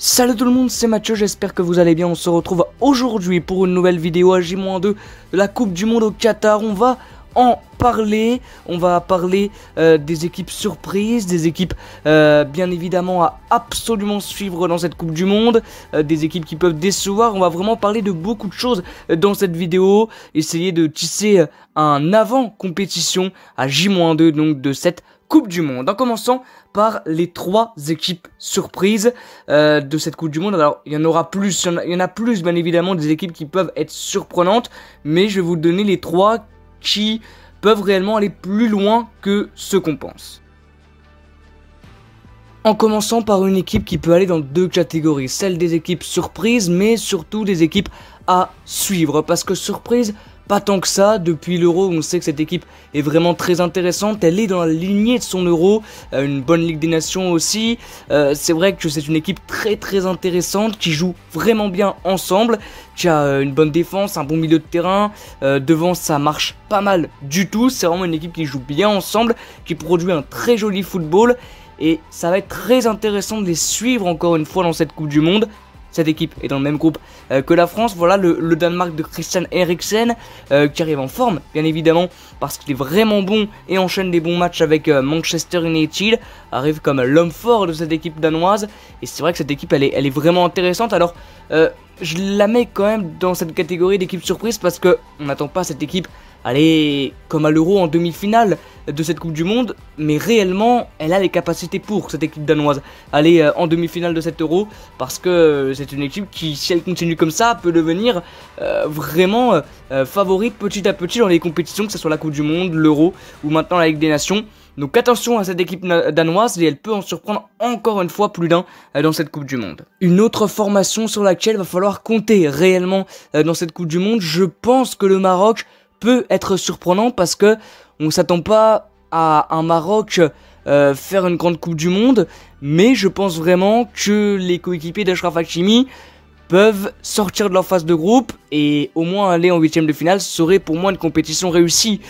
Salut tout le monde, c'est Mathieu, j'espère que vous allez bien. On se retrouve aujourd'hui pour une nouvelle vidéo à J-2 de la Coupe du Monde au Qatar. On va parler des équipes surprises, des équipes bien évidemment à absolument suivre dans cette Coupe du Monde, des équipes qui peuvent décevoir. On va vraiment parler de beaucoup de choses dans cette vidéo, essayer de tisser un avant-compétition à J-2 donc de cette Coupe du Monde. En commençant par les 3 équipes surprises de cette Coupe du Monde. Alors il y en aura plus, il y en a plus bien évidemment des équipes qui peuvent être surprenantes, mais je vais vous donner les 3 qui peuvent réellement aller plus loin que ce qu'on pense. En commençant par une équipe qui peut aller dans 2 catégories, celle des équipes surprises, mais surtout des équipes à suivre, parce que surprise, pas tant que ça. Depuis l'Euro, on sait que cette équipe est vraiment très intéressante, elle est dans la lignée de son Euro, une bonne Ligue des Nations aussi. C'est vrai que c'est une équipe très intéressante, qui joue vraiment bien ensemble, qui a une bonne défense, un bon milieu de terrain, devant ça marche pas mal du tout, c'est vraiment une équipe qui joue bien ensemble, qui produit un très joli football, et ça va être très intéressant de les suivre encore une fois dans cette Coupe du Monde. Cette équipe est dans le même groupe que la France. Voilà le Danemark de Christian Eriksen qui arrive en forme, bien évidemment, parce qu'il est vraiment bon et enchaîne des bons matchs avec Manchester United. Arrive comme l'homme fort de cette équipe danoise. Et c'est vrai que cette équipe, elle est vraiment intéressante. Alors, je la mets quand même dans cette catégorie d'équipe surprise parce qu'on n'attend pas cette équipe aller comme à l'Euro en demi-finale de cette Coupe du Monde, mais réellement elle a les capacités pour cette équipe danoise aller en demi-finale de cet Euro, parce que c'est une équipe qui, si elle continue comme ça, peut devenir vraiment favorite petit à petit dans les compétitions, que ce soit la Coupe du Monde, l'Euro ou maintenant la Ligue des Nations. Donc attention à cette équipe danoise, et elle peut en surprendre encore une fois plus d'un dans cette Coupe du Monde. Une autre formation sur laquelle va falloir compter réellement dans cette Coupe du Monde, je pense que le Maroc peut être surprenant, parce que on s'attend pas à un Maroc faire une grande Coupe du Monde, mais je pense vraiment que les coéquipiers d'Achraf Hakimi peuvent sortir de leur phase de groupe et au moins aller en 8e de finale. Ce serait pour moi une compétition réussie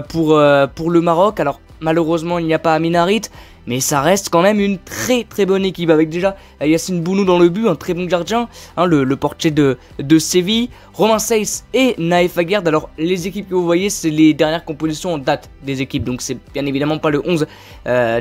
pour le Maroc. Alors malheureusement il n'y a pas Amin Harit, mais ça reste quand même une très bonne équipe, avec déjà Yassine Bounou dans le but, un très bon gardien, hein, le portier de Séville, Romain Saiss et Naïf Aguerd. Alors les équipes que vous voyez, c'est les dernières compositions en date des équipes, donc c'est bien évidemment pas le 11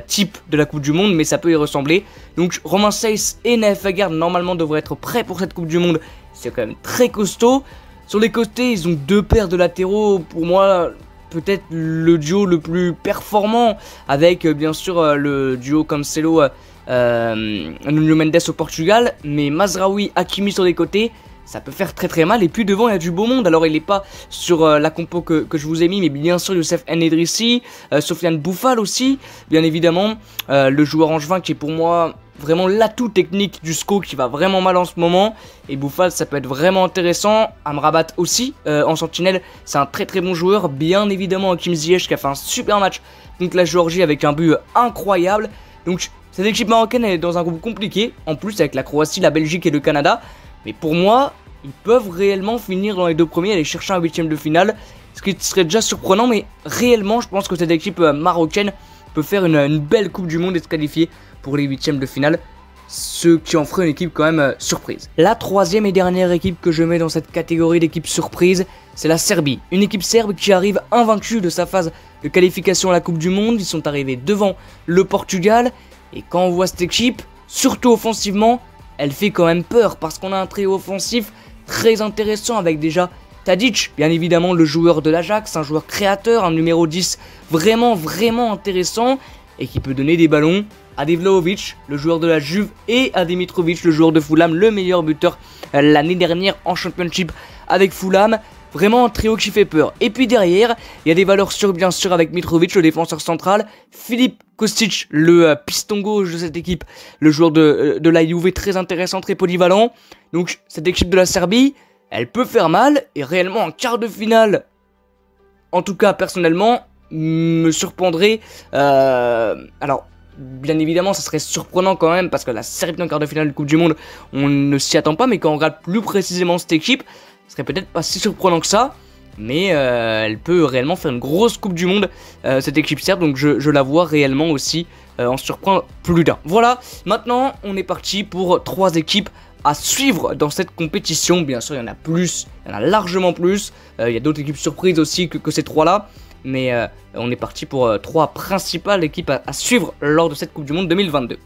type de la Coupe du Monde, mais ça peut y ressembler. Donc Romain Saiss et Naïf Aguerd normalement devraient être prêts pour cette Coupe du Monde, c'est quand même très costaud. Sur les côtés, ils ont 2 paires de latéraux, pour moi peut-être le duo le plus performant, avec bien sûr le duo Cancelo Nuno Mendes au Portugal, mais Mazraoui, Hakimi sur les côtés, ça peut faire très mal. Et puis devant il y a du beau monde. Alors il n'est pas sur la compo que je vous ai mis, mais bien sûr Youssef N'Edrissi, Sofiane Boufal aussi, bien évidemment, le joueur angevin qui est pour moi vraiment l'atout technique du SCO, qui va vraiment mal en ce moment. Et Boufal, ça peut être vraiment intéressant. Amrabat aussi en sentinelle, c'est un très bon joueur. Bien évidemment Hakim Ziyech qui a fait un super match contre la Géorgie avec un but incroyable. Donc cette équipe marocaine est dans un groupe compliqué, en plus avec la Croatie, la Belgique et le Canada. Mais pour moi, ils peuvent réellement finir dans les 2 premiers, aller chercher un 8e de finale, ce qui serait déjà surprenant. Mais réellement, je pense que cette équipe marocaine peut faire une belle Coupe du Monde et se qualifier pour les 8e de finale, ce qui en ferait une équipe quand même surprise. La 3e et dernière équipe que je mets dans cette catégorie d'équipe surprise, c'est la Serbie. Une équipe serbe qui arrive invaincue de sa phase de qualification à la Coupe du Monde. Ils sont arrivés devant le Portugal, et quand on voit cette équipe, surtout offensivement, elle fait quand même peur, parce qu'on a un trio offensif très intéressant, avec déjà Tadic, bien évidemment le joueur de l'Ajax, un joueur créateur, un numéro 10 vraiment intéressant, et qui peut donner des ballons à Vlahovic, le joueur de la Juve, et à Dimitrovic, le joueur de Fulham, le meilleur buteur l'année dernière en Championship avec Fulham. Vraiment un trio qui fait peur. Et puis derrière, il y a des valeurs sûres bien sûr avec Mitrovic, le défenseur central, Filip Kostic, le piston gauche de cette équipe, le joueur de la Juve, très intéressant, très polyvalent. Donc cette équipe de la Serbie, elle peut faire mal, et réellement en quart de finale, en tout cas personnellement, me surprendrait. Alors bien évidemment ça serait surprenant quand même, parce que la Serbie en quart de finale de Coupe du Monde, on ne s'y attend pas, mais quand on regarde plus précisément cette équipe, ce serait peut-être pas si surprenant que ça. mais elle peut réellement faire une grosse Coupe du Monde, cette équipe serbe, donc je la vois réellement aussi en surprendre plus d'un. Voilà, maintenant on est parti pour 3 équipes à suivre dans cette compétition. Bien sûr, il y en a plus, il y en a largement plus, il y a d'autres équipes surprises aussi que ces 3-là, mais on est parti pour 3 principales équipes à suivre lors de cette Coupe du Monde 2022.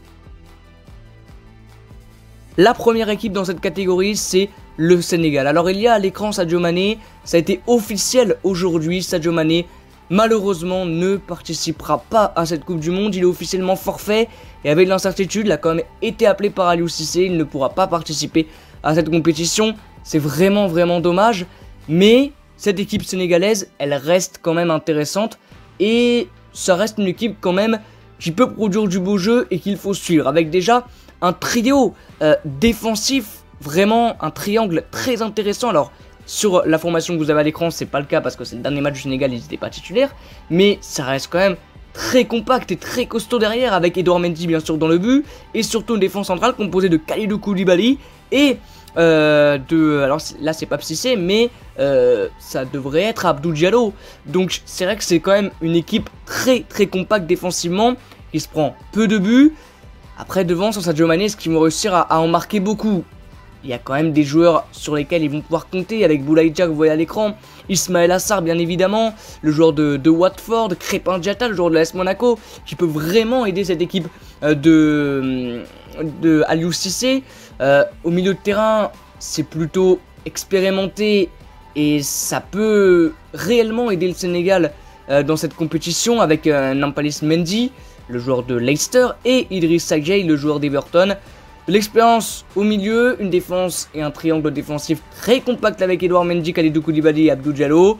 La première équipe dans cette catégorie, c'est le Sénégal. Alors il y a à l'écran Sadio Mané, ça a été officiel aujourd'hui, Sadio Mané malheureusement ne participera pas à cette Coupe du Monde, il est officiellement forfait et avec l'incertitude, il a quand même été appelé par Aliou Cissé, il ne pourra pas participer à cette compétition, c'est vraiment dommage, mais cette équipe sénégalaise, elle reste quand même intéressante et ça reste une équipe quand même qui peut produire du beau jeu et qu'il faut suivre avec déjà un trio défensif, vraiment un triangle très intéressant. Alors sur la formation que vous avez à l'écran, c'est pas le cas parce que c'est le dernier match du Sénégal, ils n'étaient pas titulaires, mais ça reste quand même très compact et très costaud derrière avec Edouard Mendy bien sûr dans le but et surtout une défense centrale composée de Kalidou Koulibaly et alors là c'est pas Cissé mais ça devrait être Abdou Diallo. Donc c'est vrai que c'est quand même une équipe très compacte défensivement qui se prend peu de buts. Après devant sur Sadio Mané, est-ce qu'ils vont réussir à en marquer beaucoup? Il y a quand même des joueurs sur lesquels ils vont pouvoir compter avec Boulaye Dia que vous voyez à l'écran, Ismaël Assar bien évidemment, le joueur de Watford, Crépin Diatta, le joueur de l'AS Monaco, qui peut vraiment aider cette équipe de Aliou Cissé. Au milieu de terrain, c'est plutôt expérimenté et ça peut réellement aider le Sénégal dans cette compétition avec Nampalys Mendy, le joueur de Leicester, et Idrissa Gueye, le joueur d'Everton. De l'expérience au milieu, une défense et un triangle défensif très compact avec Edouard Mendy, Kalidou Koulibaly et Abdou Diallo.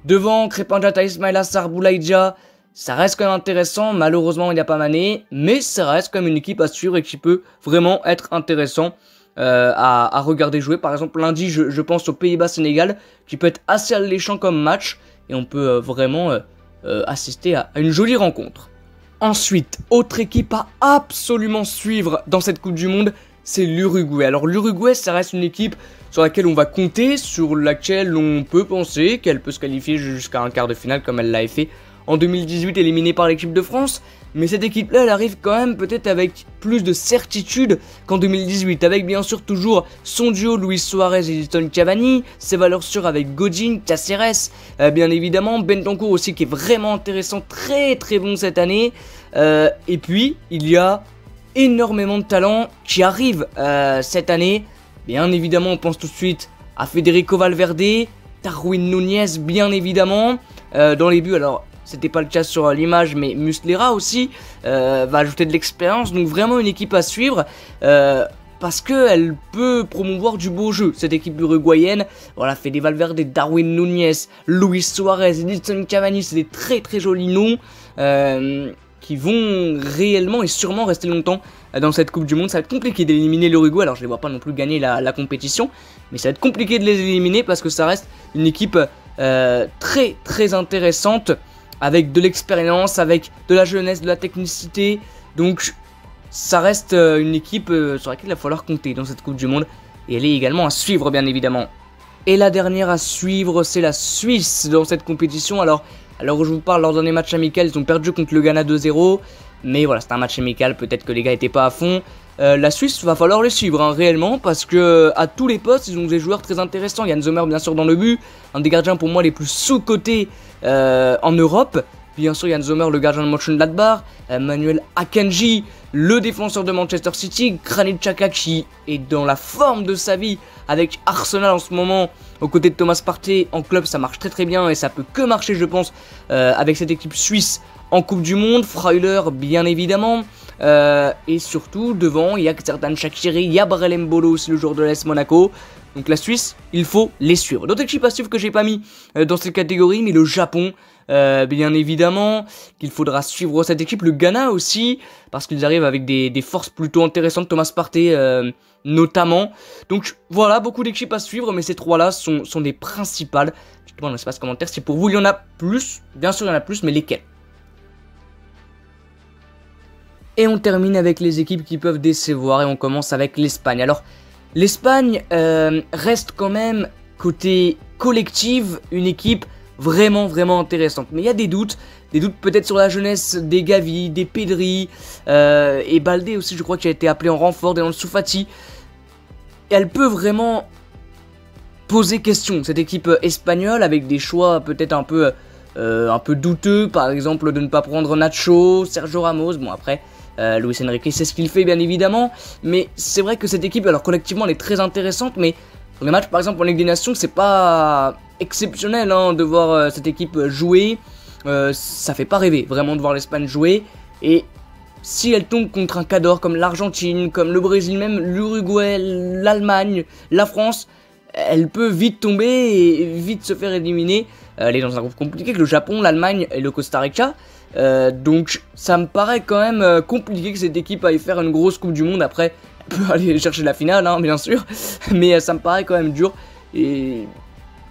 Devant, Crépin Diatta, Ismaël Assar, Boulaye Dia, ça reste quand même intéressant. Malheureusement, il n'y a pas Mané, mais ça reste quand même une équipe à suivre et qui peut vraiment être intéressant à regarder jouer. Par exemple, lundi, je pense au Pays-Bas-Sénégal, qui peut être assez alléchant comme match et on peut vraiment assister à une jolie rencontre. Ensuite, autre équipe à absolument suivre dans cette Coupe du Monde, c'est l'Uruguay. Alors l'Uruguay, ça reste une équipe sur laquelle on va compter, sur laquelle on peut penser qu'elle peut se qualifier jusqu'à un quart de finale comme elle l'a fait en 2018, éliminée par l'équipe de France. Mais cette équipe-là, elle arrive quand même peut-être avec plus de certitude qu'en 2018, avec bien sûr toujours son duo Luis Suarez et Edinson Cavani, ses valeurs sûres avec Godin, Caceres, bien évidemment, Bentancur aussi qui est vraiment intéressant, très bon cette année, et puis il y a énormément de talents qui arrivent cette année. Bien évidemment, on pense tout de suite à Federico Valverde, Darwin Núñez, bien évidemment, dans les buts. Alors, c'était pas le cas sur l'image, mais Muslera aussi va ajouter de l'expérience. Donc, vraiment une équipe à suivre parce qu'elle peut promouvoir du beau jeu. Cette équipe uruguayenne, voilà, Fede Valverde, Darwin Núñez, Luis Suarez, Edinson Cavani, c'est des très jolis noms qui vont réellement et sûrement rester longtemps dans cette Coupe du Monde. Ça va être compliqué d'éliminer l'Uruguay, alors je les vois pas non plus gagner la compétition, mais ça va être compliqué de les éliminer parce que ça reste une équipe très intéressante, avec de l'expérience, avec de la jeunesse, de la technicité, donc ça reste une équipe sur laquelle il va falloir compter dans cette Coupe du Monde, et elle est également à suivre bien évidemment. Et la dernière à suivre, c'est la Suisse dans cette compétition. Alors où je vous parle, lors d'un des matchs amicaux, ils ont perdu contre le Ghana 2-0. Mais voilà, c'est un match amical, peut-être que les gars n'étaient pas à fond. La Suisse, va falloir les suivre réellement, parce que à tous les postes, ils ont des joueurs très intéressants. Yann Sommer, bien sûr, dans le but, un des gardiens pour moi les plus sous-cotés en Europe. Bien sûr, Yann Sommer, le gardien de Mönchengladbach, Manuel Akanji, le défenseur de Manchester City, Granit Xhaka qui est dans la forme de sa vie avec Arsenal en ce moment, aux côtés de Thomas Partey en club, ça marche très bien et ça peut que marcher, je pense, avec cette équipe suisse en Coupe du Monde. Freuler, bien évidemment, et surtout devant, il y a Xherdan Shaqiri, il y a Brelem Mbolo aussi, le joueur de l'AS Monaco. Donc la Suisse, il faut les suivre. D'autres équipes à suivre que j'ai pas mis dans cette catégorie, mais le Japon, bien évidemment, qu'il faudra suivre cette équipe. Le Ghana aussi, parce qu'ils arrivent avec des forces plutôt intéressantes, Thomas Partey notamment. Donc voilà, beaucoup d'équipes à suivre, mais ces trois-là sont des principales. Dites-moi dans l'espace commentaire si pour vous il y en a plus. Bien sûr il y en a plus, mais lesquelles? Et on termine avec les équipes qui peuvent décevoir et on commence avec l'Espagne. Alors l'Espagne reste quand même côté collective, une équipe vraiment intéressante. Mais il y a des doutes peut-être sur la jeunesse des Gavi, des Pedri, et Baldé aussi, je crois, qui a été appelé en renfort, dans le Soufati. Elle peut vraiment poser question, cette équipe espagnole, avec des choix peut-être un peu douteux, par exemple de ne pas prendre Nacho, Sergio Ramos. Bon, après, Luis Enrique sait ce qu'il fait, bien évidemment, mais c'est vrai que cette équipe, alors collectivement, elle est très intéressante, mais dans les matchs, par exemple, en Ligue des Nations, c'est pas exceptionnel hein, de voir cette équipe jouer. Ça fait pas rêver, vraiment, de voir l'Espagne jouer, et si elle tombe contre un cadre comme l'Argentine, comme le Brésil même, l'Uruguay, l'Allemagne, la France, elle peut vite tomber et vite se faire éliminer. Elle est dans un groupe compliqué avec le Japon, l'Allemagne et le Costa Rica. Donc ça me paraît quand même compliqué que cette équipe aille faire une grosse Coupe du Monde. Après, elle peut aller chercher la finale, hein, bien sûr. Mais ça me paraît quand même dur. Et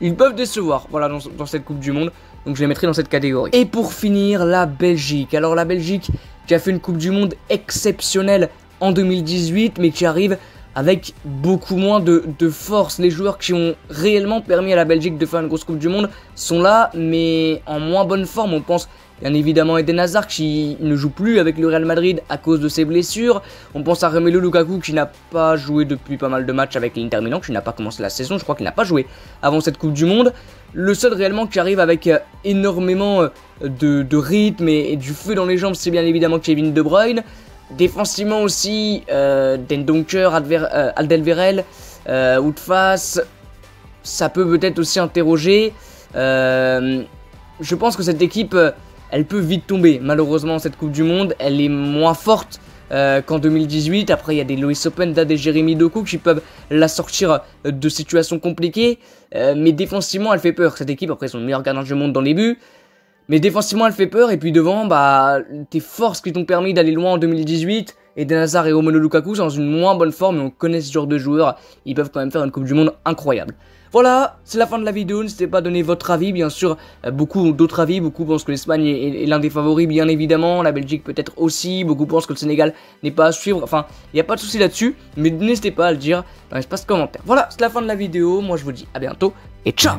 ils peuvent décevoir, voilà, dans cette Coupe du Monde. Donc je les mettrai dans cette catégorie. Et pour finir, la Belgique. Alors la Belgique qui a fait une Coupe du Monde exceptionnelle en 2018, mais qui arrive avec beaucoup moins de force. Les joueurs qui ont réellement permis à la Belgique de faire une grosse Coupe du Monde sont là, mais en moins bonne forme. On pense bien évidemment à Eden Hazard qui ne joue plus avec le Real Madrid à cause de ses blessures. On pense à Romelu Lukaku qui n'a pas joué depuis pas mal de matchs avec l'Inter Milan, qui n'a pas commencé la saison. Je crois qu'il n'a pas joué avant cette Coupe du Monde. Le seul réellement qui arrive avec énormément de rythme et du feu dans les jambes, c'est bien évidemment Kevin De Bruyne. Défensivement aussi, Dendoncker, Alderweireld, Woutfas, ça peut peut-être aussi interroger. Je pense que cette équipe, elle peut vite tomber. Malheureusement, cette Coupe du Monde, elle est moins forte qu'en 2018. Après, il y a des Loïs Openda, des Jérémy Doku qui peuvent la sortir de situations compliquées. Mais défensivement, elle fait peur. Cette équipe, après, ils sont le meilleur gardien du monde dans les buts. Mais défensivement, elle fait peur. Et puis devant, bah, tes forces qui t'ont permis d'aller loin en 2018, Eden Hazard et Romelu Lukaku sont dans une moins bonne forme. Et on connaît ce genre de joueurs. Ils peuvent quand même faire une Coupe du Monde incroyable. Voilà, c'est la fin de la vidéo. N'hésitez pas à donner votre avis. Bien sûr, beaucoup d'autres avis. Beaucoup pensent que l'Espagne est l'un des favoris, bien évidemment. La Belgique peut-être aussi. Beaucoup pensent que le Sénégal n'est pas à suivre. Enfin, il n'y a pas de souci là-dessus. Mais n'hésitez pas à le dire dans l'espace commentaire. Voilà, c'est la fin de la vidéo. Moi, je vous dis à bientôt et ciao!